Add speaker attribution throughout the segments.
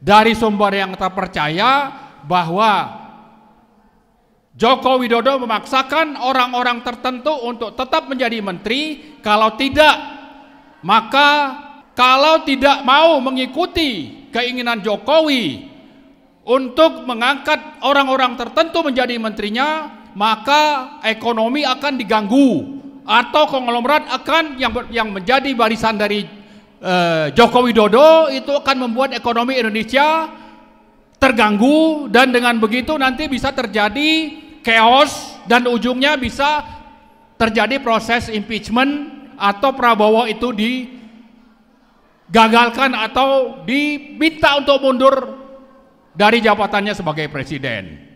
Speaker 1: dari sumber yang terpercaya bahwa Joko Widodo memaksakan orang-orang tertentu untuk tetap menjadi menteri. Kalau tidak, maka kalau tidak mau mengikuti keinginan Jokowi untuk mengangkat orang-orang tertentu menjadi menterinya, maka ekonomi akan diganggu atau konglomerat akan yang menjadi barisan dari Joko Widodo itu akan membuat ekonomi Indonesia terganggu, dan dengan begitu nanti bisa terjadi chaos dan ujungnya bisa terjadi proses impeachment atau Prabowo itu digagalkan atau diminta untuk mundur dari jabatannya sebagai presiden.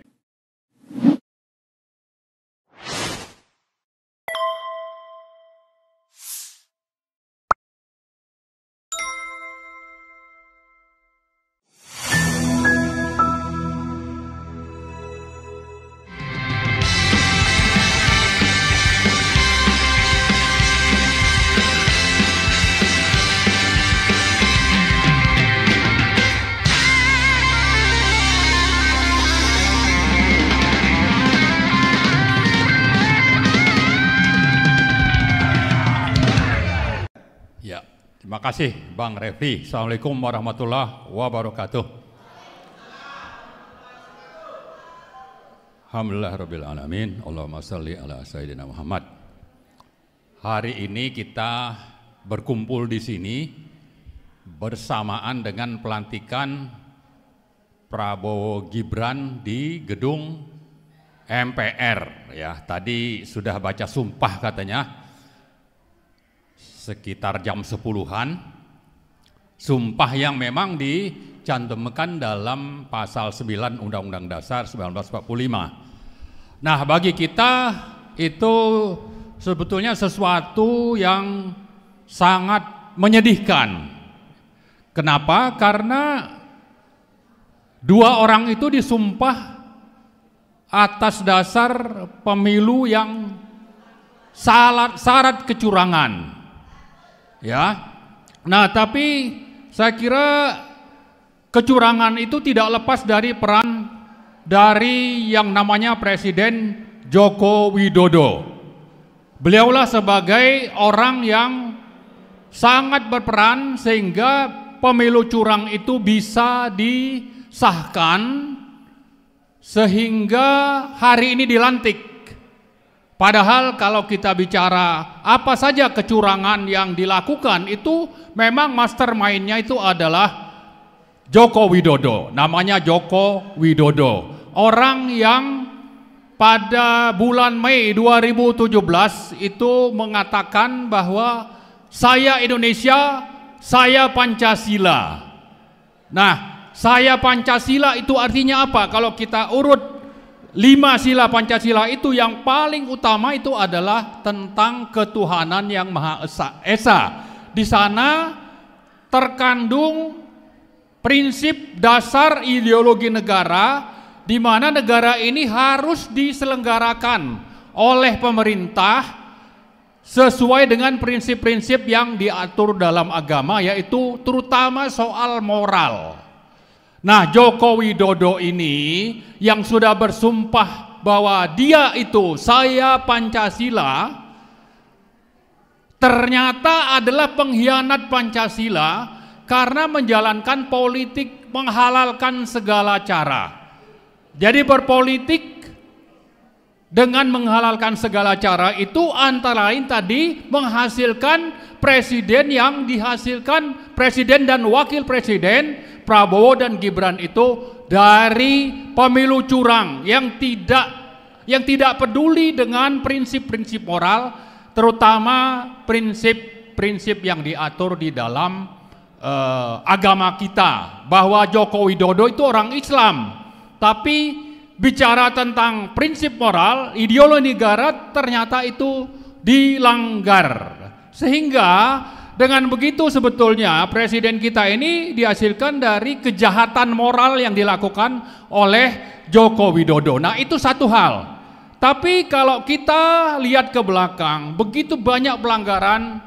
Speaker 1: Terima kasih Bang Refli. Assalamualaikum warahmatullahi wabarakatuh. Alhamdulillahirrabbilalamin. Allahumma salli ala Sayyidina Muhammad. Hari ini kita berkumpul di sini bersamaan dengan pelantikan Prabowo Gibran di gedung MPR. Ya, tadi sudah baca sumpah katanya. Sekitar jam 10-an, sumpah yang memang dicantumkan dalam pasal 9 Undang-Undang Dasar 1945. Nah, bagi kita itu sebetulnya sesuatu yang sangat menyedihkan. Kenapa? Karena dua orang itu disumpah atas dasar pemilu yang syarat kecurangan. Ya, nah tapi saya kira kecurangan itu tidak lepas dari peran dari yang namanya Presiden Joko Widodo. Beliaulah sebagai orang yang sangat berperan sehingga pemilu curang itu bisa disahkan sehingga hari ini dilantik. Padahal kalau kita bicara apa saja kecurangan yang dilakukan itu memang mastermind-nya itu adalah Joko Widodo, namanya Joko Widodo. Orang yang pada bulan Mei 2017 itu mengatakan bahwa saya Indonesia, saya Pancasila. Nah, saya Pancasila itu artinya apa? Kalau kita urut 5 sila Pancasila itu yang paling utama itu adalah tentang ketuhanan yang Maha Esa. Di sana terkandung prinsip dasar ideologi negara di mana negara ini harus diselenggarakan oleh pemerintah sesuai dengan prinsip-prinsip yang diatur dalam agama, yaitu terutama soal moral. Nah, Joko Widodo ini yang sudah bersumpah bahwa dia itu saya Pancasila, ternyata adalah pengkhianat Pancasila karena menjalankan politik menghalalkan segala cara. Jadi berpolitik dengan menghalalkan segala cara itu antara lain tadi menghasilkan presiden yang dihasilkan presiden dan wakil presiden Prabowo dan Gibran itu dari pemilu curang yang tidak peduli dengan prinsip-prinsip moral, terutama prinsip-prinsip yang diatur di dalam agama kita, bahwa Joko Widodo itu orang Islam, tapi bicara tentang prinsip moral, ideologi negara ternyata itu dilanggar. Sehingga dengan begitu sebetulnya presiden kita ini dihasilkan dari kejahatan moral yang dilakukan oleh Joko Widodo. Nah, itu satu hal. Tapi kalau kita lihat ke belakang, begitu banyak pelanggaran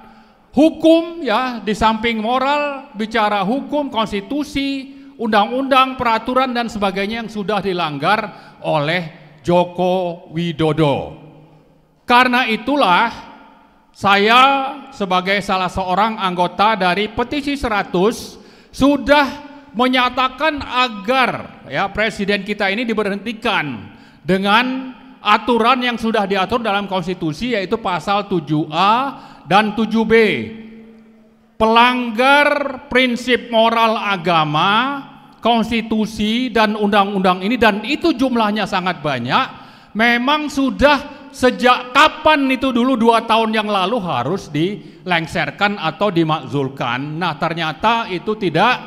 Speaker 1: hukum ya, di samping moral, bicara hukum, konstitusi, undang-undang, peraturan dan sebagainya yang sudah dilanggar oleh Joko Widodo. Karena itulah saya sebagai salah seorang anggota dari Petisi 100 sudah menyatakan agar ya presiden kita ini diberhentikan dengan aturan yang sudah diatur dalam konstitusi, yaitu pasal 7A dan 7B. Pelanggar prinsip moral agama, konstitusi dan undang-undang ini, dan itu jumlahnya sangat banyak, memang sudah sejak kapan itu dulu 2 tahun yang lalu harus dilengserkan atau dimakzulkan. Nah, ternyata itu tidak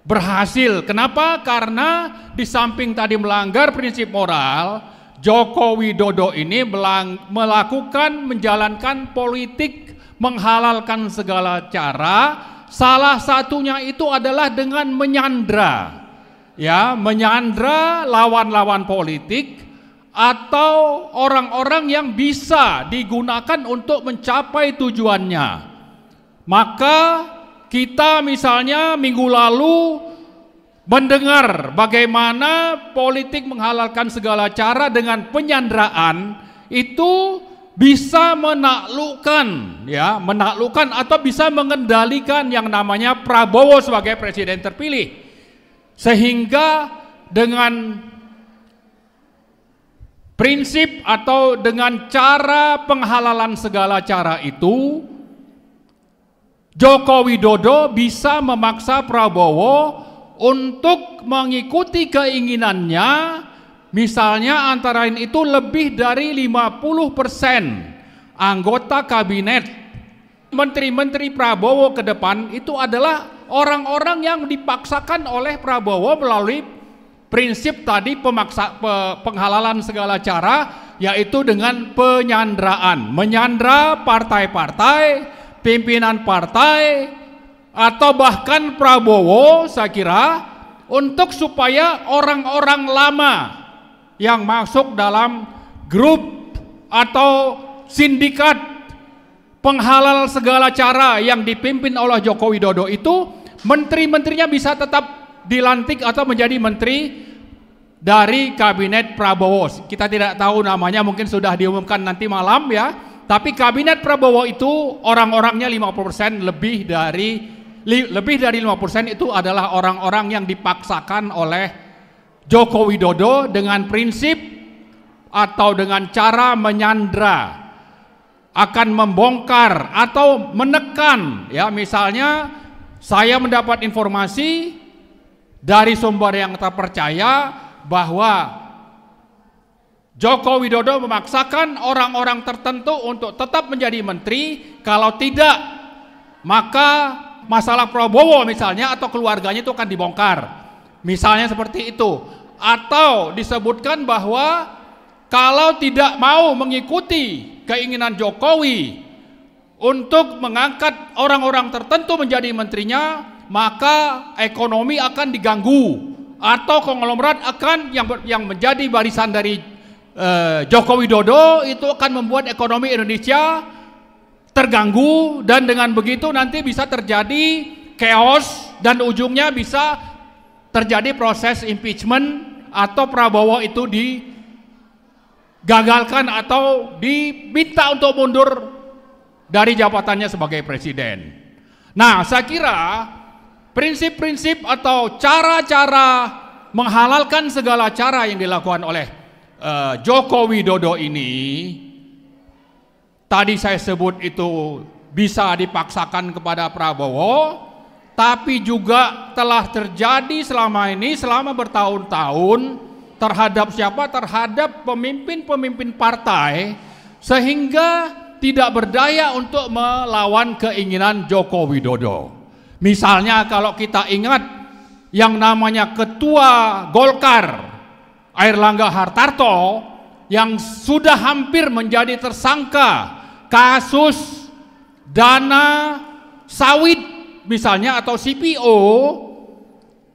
Speaker 1: berhasil. Kenapa? Karena di samping tadi melanggar prinsip moral, Joko Widodo ini menjalankan politik menghalalkan segala cara. Salah satunya itu adalah dengan menyandra, ya, menyandra lawan-lawan politik atau orang-orang yang bisa digunakan untuk mencapai tujuannya. Maka kita misalnya minggu lalu mendengar bagaimana politik menghalalkan segala cara dengan penyanderaan itu bisa menaklukkan, ya, menaklukkan atau bisa mengendalikan yang namanya Prabowo sebagai presiden terpilih. Sehingga dengan prinsip atau dengan cara penghalalan segala cara itu, Joko Widodo bisa memaksa Prabowo untuk mengikuti keinginannya. Misalnya antara lain itu lebih dari 50% anggota kabinet, menteri-menteri Prabowo ke depan itu adalah orang-orang yang dipaksakan oleh Prabowo melalui prinsip tadi penghalalan segala cara, yaitu dengan penyanderaan, menyandra partai-partai, pimpinan partai, atau bahkan Prabowo saya kira untuk supaya orang-orang lama yang masuk dalam grup atau sindikat penghalal segala cara yang dipimpin oleh Joko Widodo itu, menteri-menterinya bisa tetap dilantik atau menjadi menteri dari kabinet Prabowo. Kita tidak tahu namanya, mungkin sudah diumumkan nanti malam ya. Tapi kabinet Prabowo itu orang-orangnya 50% lebih dari 50% itu adalah orang-orang yang dipaksakan oleh Joko Widodo dengan prinsip atau dengan cara menyandra, akan membongkar atau menekan, ya, misalnya saya mendapat informasi dari sumber yang terpercaya bahwa Joko Widodo memaksakan orang-orang tertentu untuk tetap menjadi menteri, kalau tidak maka masalah Prabowo misalnya atau keluarganya itu akan dibongkar. Misalnya seperti itu. Atau disebutkan bahwa kalau tidak mau mengikuti keinginan Jokowi untuk mengangkat orang-orang tertentu menjadi menterinya, maka ekonomi akan diganggu, atau konglomerat akan yang menjadi barisan dari Joko Widodo itu akan membuat ekonomi Indonesia terganggu, dan dengan begitu nanti bisa terjadi chaos dan ujungnya bisa terjadi proses impeachment atau Prabowo itu digagalkan atau diminta untuk mundur dari jabatannya sebagai presiden. Nah, saya kira prinsip-prinsip atau cara-cara menghalalkan segala cara yang dilakukan oleh Joko Widodo ini, tadi saya sebut itu bisa dipaksakan kepada Prabowo, tapi juga telah terjadi selama ini, selama bertahun-tahun, terhadap siapa? Terhadap pemimpin-pemimpin partai, sehingga tidak berdaya untuk melawan keinginan Joko Widodo. Misalnya kalau kita ingat yang namanya Ketua Golkar Airlangga Hartarto yang sudah hampir menjadi tersangka kasus dana sawit misalnya atau CPO,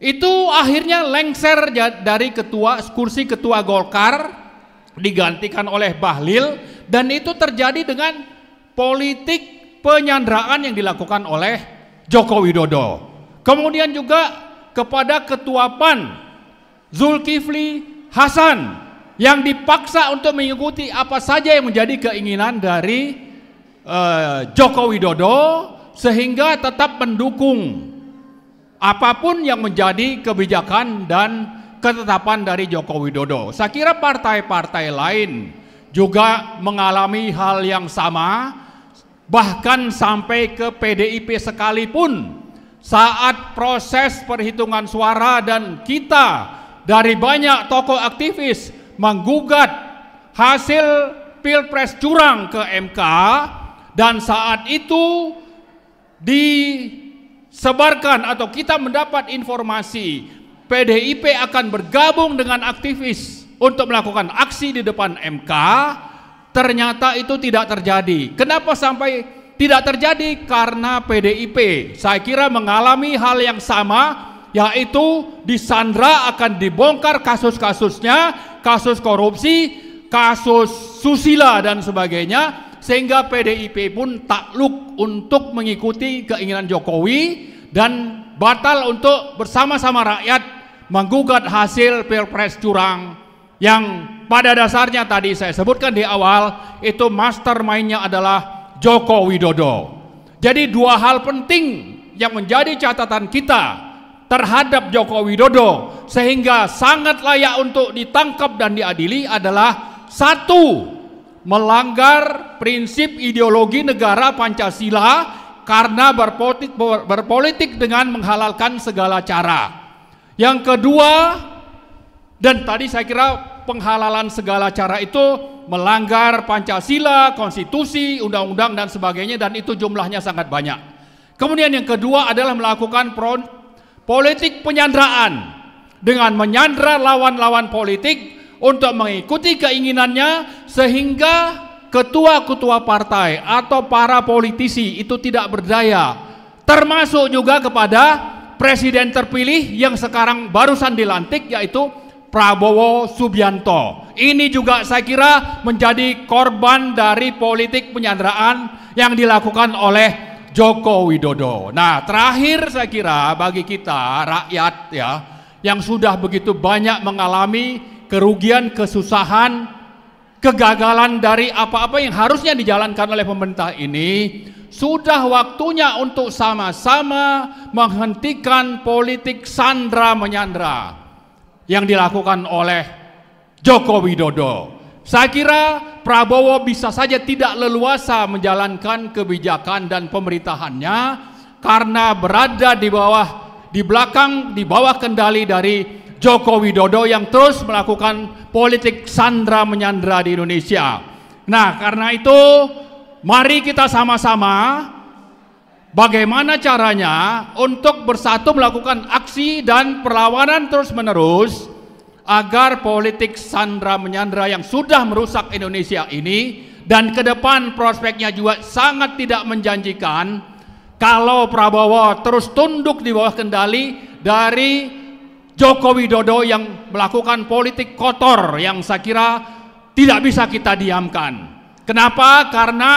Speaker 1: itu akhirnya lengser dari kursi ketua Golkar, digantikan oleh Bahlil, dan itu terjadi dengan politik penyanderaan yang dilakukan oleh Joko Widodo. Kemudian juga kepada Ketua PAN Zulkifli Hasan yang dipaksa untuk mengikuti apa saja yang menjadi keinginan dari Joko Widodo, sehingga tetap mendukung apapun yang menjadi kebijakan dan ketetapan dari Joko Widodo. Saya kira partai-partai lain juga mengalami hal yang sama, bahkan sampai ke PDIP sekalipun saat proses perhitungan suara dan kita dari banyak tokoh aktivis menggugat hasil Pilpres curang ke MK, dan saat itu disebarkan atau kita mendapat informasi PDIP akan bergabung dengan aktivis untuk melakukan aksi di depan MK, ternyata itu tidak terjadi. Kenapa sampai tidak terjadi? Karena PDIP saya kira mengalami hal yang sama, yaitu disandra, akan dibongkar kasus-kasusnya, kasus korupsi, kasus susila dan sebagainya, sehingga PDIP pun takluk untuk mengikuti keinginan Jokowi dan batal untuk bersama-sama rakyat menggugat hasil Pilpres curang yang pada dasarnya tadi saya sebutkan di awal itu mastermind-nya adalah Joko Widodo. Jadi dua hal penting yang menjadi catatan kita terhadap Joko Widodo sehingga sangat layak untuk ditangkap dan diadili adalah: satu, melanggar prinsip ideologi negara Pancasila karena berpolitik dengan menghalalkan segala cara. Yang kedua, dan tadi saya kira penghalalan segala cara itu melanggar Pancasila, konstitusi, undang-undang dan sebagainya, dan itu jumlahnya sangat banyak. Kemudian yang kedua adalah melakukan politik penyanderaan dengan menyandera lawan-lawan politik untuk mengikuti keinginannya, sehingga ketua-ketua partai atau para politisi itu tidak berdaya, termasuk juga kepada presiden terpilih yang sekarang barusan dilantik, yaitu Prabowo Subianto. Ini juga saya kira menjadi korban dari politik penyanderaan yang dilakukan oleh Joko Widodo. Nah, terakhir saya kira bagi kita rakyat ya, yang sudah begitu banyak mengalami kerugian, kesusahan, kegagalan dari apa-apa yang harusnya dijalankan oleh pemerintah ini, sudah waktunya untuk sama-sama menghentikan politik sandra menyandra yang dilakukan oleh Joko Widodo. Saya kira Prabowo bisa saja tidak leluasa menjalankan kebijakan dan pemerintahannya karena berada di bawah kendali dari Joko Widodo yang terus melakukan politik sandra menyandra di Indonesia. Nah, karena itu mari kita sama-sama bagaimana caranya untuk bersatu melakukan aksi dan perlawanan terus-menerus agar politik sandra menyandra yang sudah merusak Indonesia ini, dan ke depan prospeknya juga sangat tidak menjanjikan kalau Prabowo terus tunduk di bawah kendali dari Joko Widodo yang melakukan politik kotor yang saya kira tidak bisa kita diamkan. Kenapa? Karena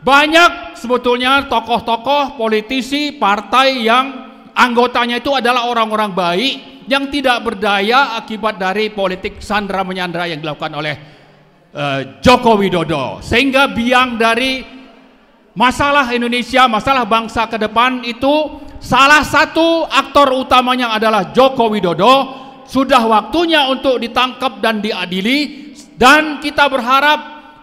Speaker 1: banyak sebetulnya tokoh-tokoh politisi partai yang anggotanya itu adalah orang-orang baik yang tidak berdaya akibat dari politik sandra menyandra yang dilakukan oleh Joko Widodo, sehingga biang dari masalah Indonesia, masalah bangsa ke depan itu salah satu aktor utamanya adalah Joko Widodo. Sudah waktunya untuk ditangkap dan diadili, dan kita berharap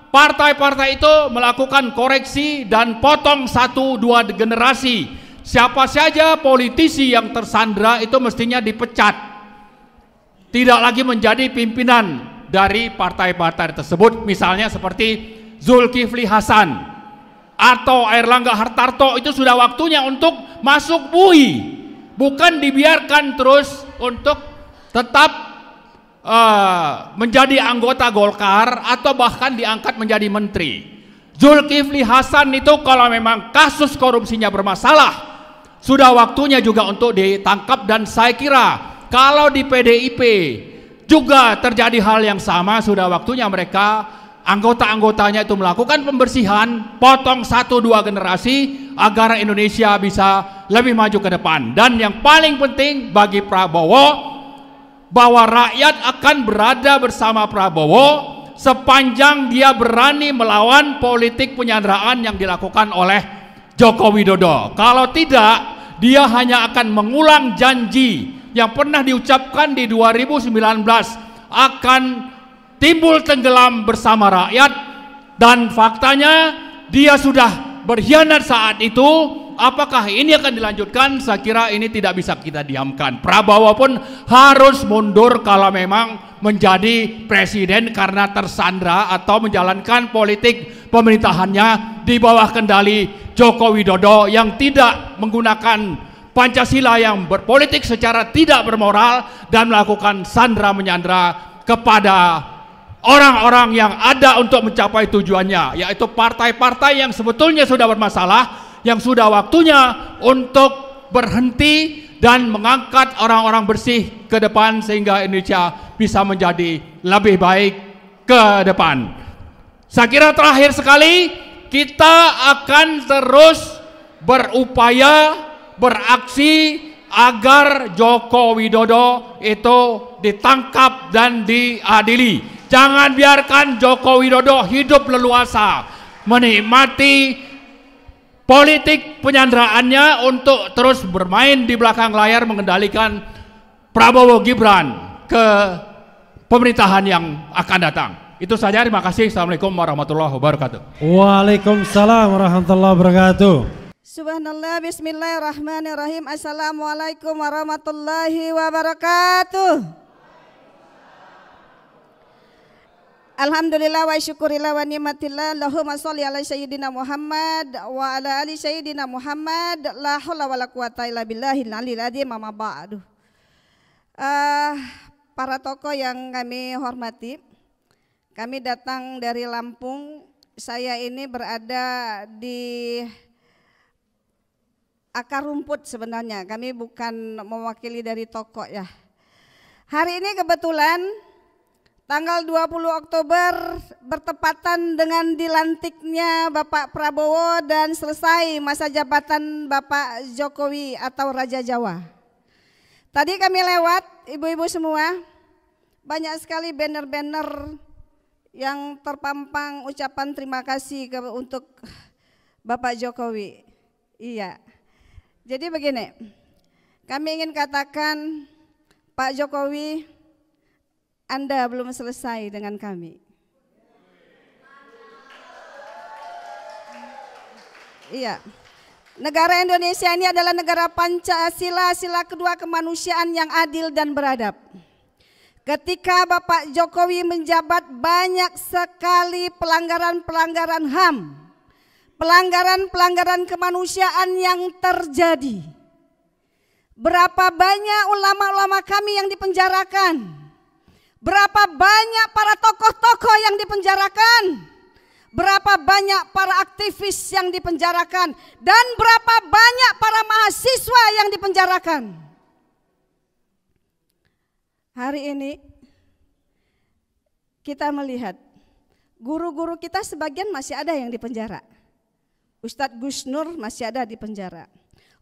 Speaker 1: partai-partai itu melakukan koreksi dan potong 1-2 generasi. Siapa saja politisi yang tersandra itu mestinya dipecat, tidak lagi menjadi pimpinan dari partai-partai tersebut. Misalnya seperti Zulkifli Hasan atau Airlangga Hartarto, itu sudah waktunya untuk masuk BUI, bukan dibiarkan terus untuk tetap menjadi anggota Golkar atau bahkan diangkat menjadi menteri. Zulkifli Hasan itu kalau memang kasus korupsinya bermasalah, sudah waktunya juga untuk ditangkap, dan saya kira kalau di PDIP juga terjadi hal yang sama, sudah waktunya mereka anggota-anggotanya itu melakukan pembersihan, potong 1-2 generasi agar Indonesia bisa lebih maju ke depan. Dan yang paling penting bagi Prabowo, bahwa rakyat akan berada bersama Prabowo sepanjang dia berani melawan politik penyanderaan yang dilakukan oleh Joko Widodo. Kalau tidak, dia hanya akan mengulang janji yang pernah diucapkan di 2019, akan timbul tenggelam bersama rakyat, dan faktanya dia sudah berkhianat saat itu. Apakah ini akan dilanjutkan? Saya kira ini tidak bisa kita diamkan. Prabowo pun harus mundur kalau memang menjadi presiden karena tersandra atau menjalankan politik pemerintahannya di bawah kendali Joko Widodo yang tidak menggunakan Pancasila, yang berpolitik secara tidak bermoral dan melakukan sandra menyandra kepada orang-orang yang ada untuk mencapai tujuannya, yaitu partai-partai yang sebetulnya sudah bermasalah, yang sudah waktunya untuk berhenti dan mengangkat orang-orang bersih ke depan sehingga Indonesia bisa menjadi lebih baik ke depan. Saya kira terakhir sekali, kita akan terus berupaya beraksi agar Joko Widodo itu ditangkap dan diadili. Jangan biarkan Joko Widodo hidup leluasa menikmati politik penyanderaannya untuk terus bermain di belakang layar mengendalikan Prabowo Gibran ke pemerintahan yang akan datang. Itu saja, terima kasih. Assalamualaikum warahmatullahi wabarakatuh.
Speaker 2: Waalaikumsalam warahmatullahi wabarakatuh.
Speaker 3: Subhanallah, bismillahirrahmanirrahim. Assalamualaikum warahmatullahi wabarakatuh. Alhamdulillah wa syukurillah wa ni'matillah. Allahumma sholli ala sayyidina Muhammad wa ala ali sayyidina Muhammad. La haula wala quwata illa billahil aliyil azim. Amma ba'du. Para tokoh yang kami hormati, kami datang dari Lampung. Saya ini berada di akar rumput sebenarnya. Kami bukan mewakili dari tokoh ya. Hari ini kebetulan tanggal 20 Oktober bertepatan dengan dilantiknya Bapak Prabowo dan selesai masa jabatan Bapak Jokowi atau Raja Jawa. Tadi kami lewat, ibu-ibu semua, banyak sekali banner-banner yang terpampang ucapan terima kasih untuk Bapak Jokowi. Iya. Jadi begini, kami ingin katakan Pak Jokowi, Anda belum selesai dengan kami. Iya. Negara Indonesia ini adalah negara Pancasila, sila kedua kemanusiaan yang adil dan beradab. Ketika Bapak Jokowi menjabat, banyak sekali pelanggaran-pelanggaran HAM, pelanggaran-pelanggaran kemanusiaan yang terjadi. Berapa banyak ulama-ulama kami yang dipenjarakan? Berapa banyak para tokoh-tokoh yang dipenjarakan? Berapa banyak para aktivis yang dipenjarakan? Dan berapa banyak para mahasiswa yang dipenjarakan? Hari ini kita melihat guru-guru kita sebagian masih ada yang dipenjara. Ustadz Gus Nur masih ada di penjara.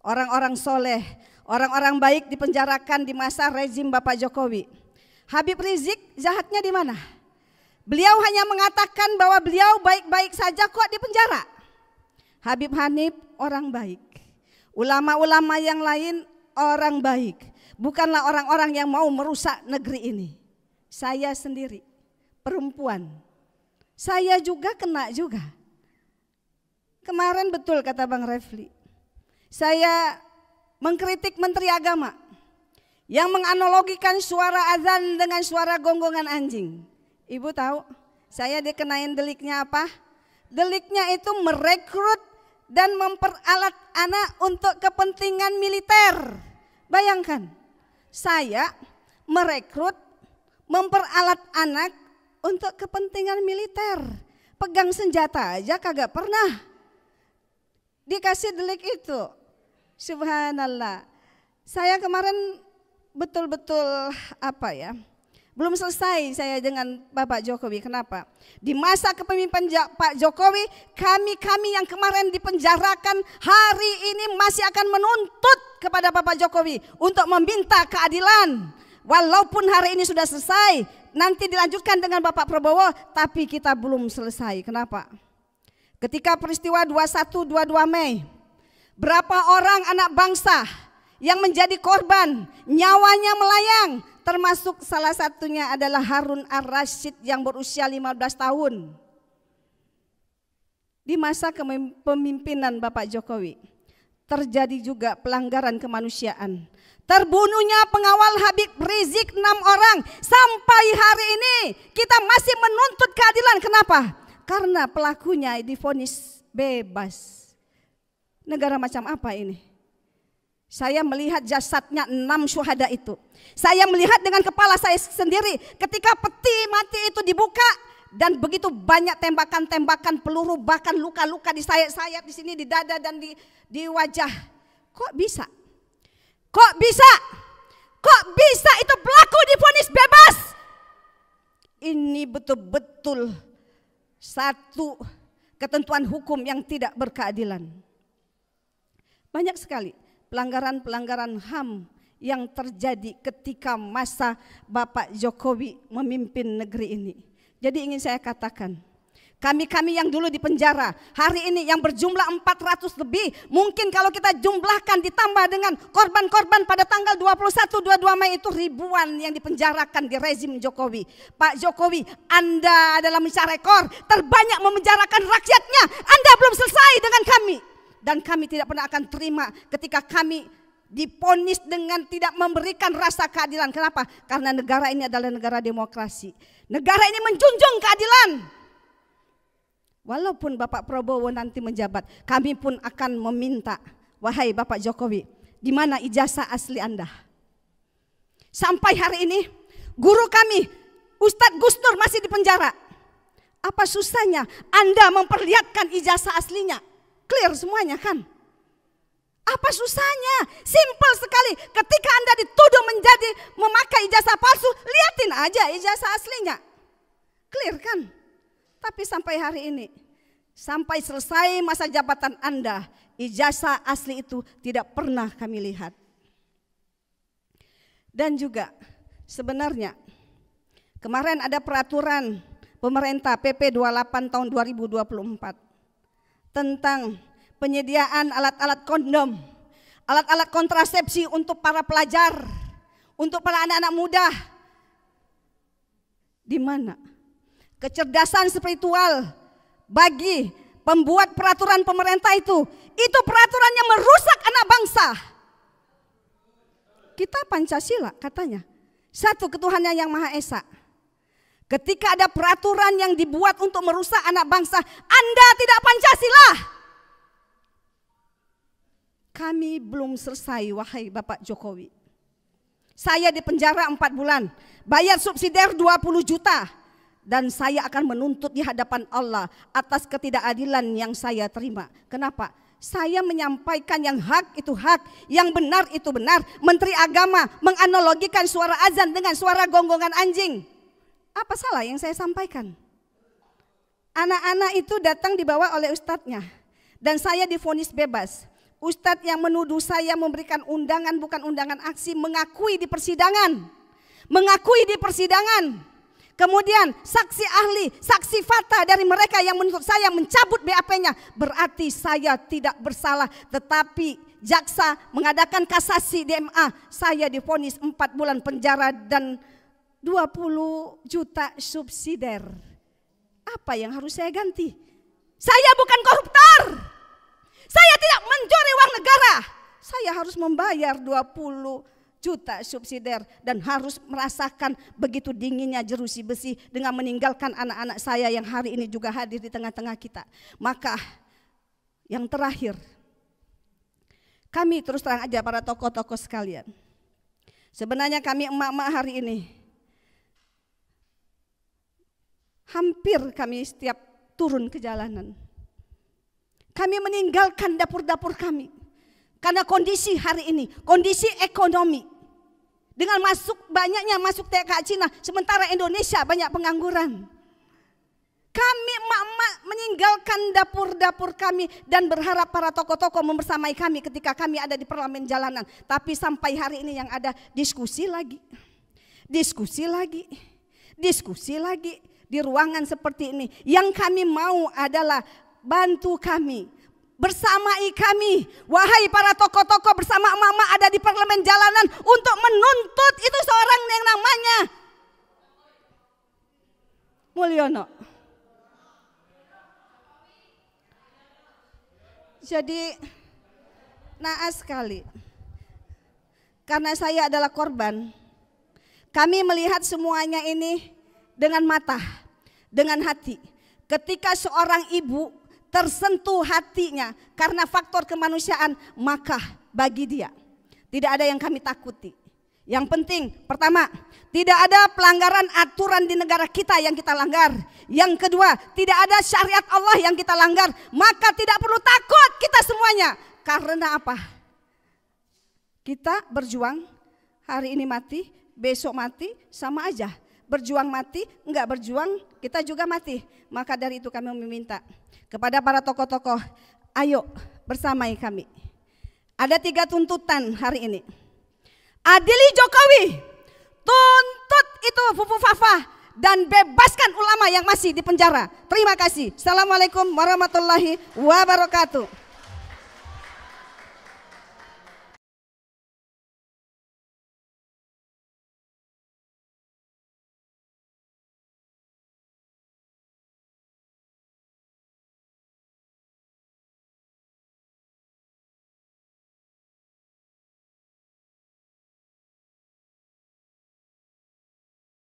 Speaker 3: Orang-orang soleh, orang-orang baik dipenjarakan di masa rezim Bapak Jokowi. Habib Rizik jahatnya di mana? Beliau hanya mengatakan bahwa beliau baik-baik saja kok di penjara. Habib Hanif orang baik. Ulama-ulama yang lain orang baik. Bukanlah orang-orang yang mau merusak negeri ini. Saya sendiri perempuan. Saya juga kena juga. Kemarin betul kata Bang Refli. Saya mengkritik Menteri Agama yang menganalogikan suara azan dengan suara gonggongan anjing. Ibu tahu saya dikenain deliknya apa? Deliknya itu merekrut dan memperalat anak untuk kepentingan militer. Bayangkan, saya merekrut, memperalat anak untuk kepentingan militer. Pegang senjata aja kagak pernah dikasih delik itu. Subhanallah. Saya kemarin betul-betul Belum selesai saya dengan Bapak Jokowi. Kenapa? Di masa kepemimpinan Pak Jokowi, kami yang kemarin dipenjarakan hari ini masih akan menuntut kepada Bapak Jokowi untuk meminta keadilan. Walaupun hari ini sudah selesai, nanti dilanjutkan dengan Bapak Prabowo, tapi kita belum selesai. Kenapa? Ketika peristiwa 21-22 Mei, berapa orang anak bangsa yang menjadi korban, nyawanya melayang, termasuk salah satunya adalah Harun Ar-Rasyid yang berusia 15 tahun. Di masa kepemimpinan Bapak Jokowi, terjadi juga pelanggaran kemanusiaan. Terbunuhnya pengawal Habib Rizik 6 orang. Sampai hari ini kita masih menuntut keadilan. Kenapa? Karena pelakunya divonis bebas. Negara macam apa ini? Saya melihat jasadnya 6 syuhada itu. Saya melihat dengan kepala saya sendiri ketika peti mati itu dibuka dan begitu banyak tembakan-tembakan peluru, bahkan luka-luka di sayap-sayap di sini, di dada dan di wajah. Kok bisa? Kok bisa? Kok bisa itu pelaku divonis bebas? Ini betul-betul satu ketentuan hukum yang tidak berkeadilan. Banyak sekali pelanggaran-pelanggaran HAM yang terjadi ketika masa Bapak Jokowi memimpin negeri ini. Jadi ingin saya katakan, kami yang dulu di penjara, hari ini yang berjumlah 400 lebih, mungkin kalau kita jumlahkan ditambah dengan korban-korban pada tanggal 21-22 Mei itu ribuan yang dipenjarakan di rezim Jokowi. Pak Jokowi, Anda adalah mencari rekor terbanyak memenjarakan rakyatnya. Anda belum selesai dengan kami. Dan kami tidak pernah akan terima ketika kami diponis dengan tidak memberikan rasa keadilan. Kenapa? Karena negara ini adalah negara demokrasi. Negara ini menjunjung keadilan. Walaupun Bapak Prabowo nanti menjabat, kami pun akan meminta, wahai Bapak Jokowi, di mana ijazah asli Anda? Sampai hari ini guru kami, Ustadz Gus Nur masih di penjara. Apa susahnya Anda memperlihatkan ijazah aslinya? Clear semuanya kan? Apa susahnya? Simple sekali. Ketika Anda dituduh memakai ijazah palsu, liatin aja ijazah aslinya. Clear kan? Tapi sampai hari ini, sampai selesai masa jabatan Anda, ijazah asli itu tidak pernah kami lihat. Dan juga sebenarnya kemarin ada peraturan pemerintah PP 28 tahun 2024 tentang penyediaan alat-alat kondom, alat-alat kontrasepsi untuk para pelajar, untuk para anak-anak muda. Di mana kecerdasan spiritual bagi pembuat peraturan pemerintah itu peraturan yang merusak anak bangsa. Kita Pancasila katanya, satu ketuhanan yang Maha Esa. Ketika ada peraturan yang dibuat untuk merusak anak bangsa, Anda tidak Pancasila. Kami belum selesai, wahai Bapak Jokowi. Saya di penjara 4 bulan, bayar subsidiar 20 juta. Dan saya akan menuntut di hadapan Allah atas ketidakadilan yang saya terima. Kenapa? Saya menyampaikan yang hak itu hak, yang benar itu benar. Menteri Agama menganalogikan suara azan dengan suara gonggongan anjing. Apa salah yang saya sampaikan? Anak-anak itu datang dibawa oleh ustadznya. Dan saya divonis bebas. Ustadz yang menuduh saya memberikan undangan bukan undangan aksi, mengakui di persidangan. Mengakui di persidangan. Kemudian saksi ahli, saksi fakta dari mereka yang menuntut saya mencabut BAP-nya. Berarti saya tidak bersalah. Tetapi jaksa mengadakan kasasi DMA. Saya divonis 4 bulan penjara dan 20 juta subsidiar. Apa yang harus saya ganti? Saya bukan koruptor. Saya tidak mencuri uang negara. Saya harus membayar 20 juta subsidiar dan harus merasakan begitu dinginnya jeruji besi dengan meninggalkan anak-anak saya yang hari ini juga hadir di tengah-tengah kita. Maka yang terakhir, kami terus terang aja para tokoh-tokoh sekalian. Sebenarnya kami emak-emak hari ini hampir kami setiap turun ke jalanan. Kami meninggalkan dapur-dapur kami. Karena kondisi hari ini, kondisi ekonomi Dengan banyaknya masuk TK Cina, sementara Indonesia banyak pengangguran. Kami emak-emak meninggalkan dapur-dapur kami dan berharap para tokoh-tokoh membersamai kami ketika kami ada di parlemen jalanan. Tapi sampai hari ini yang ada diskusi lagi. Diskusi lagi. Diskusi lagi di ruangan seperti ini. Yang kami mau adalah bantu kami. Bersamai kami, wahai para tokoh-tokoh bersama emak-emak ada di parlemen jalanan untuk menuntut itu seorang yang namanya Mulyono. Jadi naas sekali, karena saya adalah korban. Kami melihat semuanya ini dengan mata, dengan hati. Ketika seorang ibu tersentuh hatinya karena faktor kemanusiaan, maka bagi dia tidak ada yang kami takuti. Yang penting pertama, tidak ada pelanggaran aturan di negara kita yang kita langgar. Yang kedua, tidak ada syariat Allah yang kita langgar. Maka tidak perlu takut kita semuanya. Karena apa? Kita berjuang, hari ini mati, besok mati, sama aja. Berjuang mati, enggak berjuang kita juga mati. Maka dari itu kami meminta kepada para tokoh-tokoh, ayo bersamai kami. Ada 3 tuntutan hari ini. Adili Jokowi, tuntut itu Fufu Fafa, dan bebaskan ulama yang masih di penjara. Terima kasih. Assalamualaikum warahmatullahi wabarakatuh.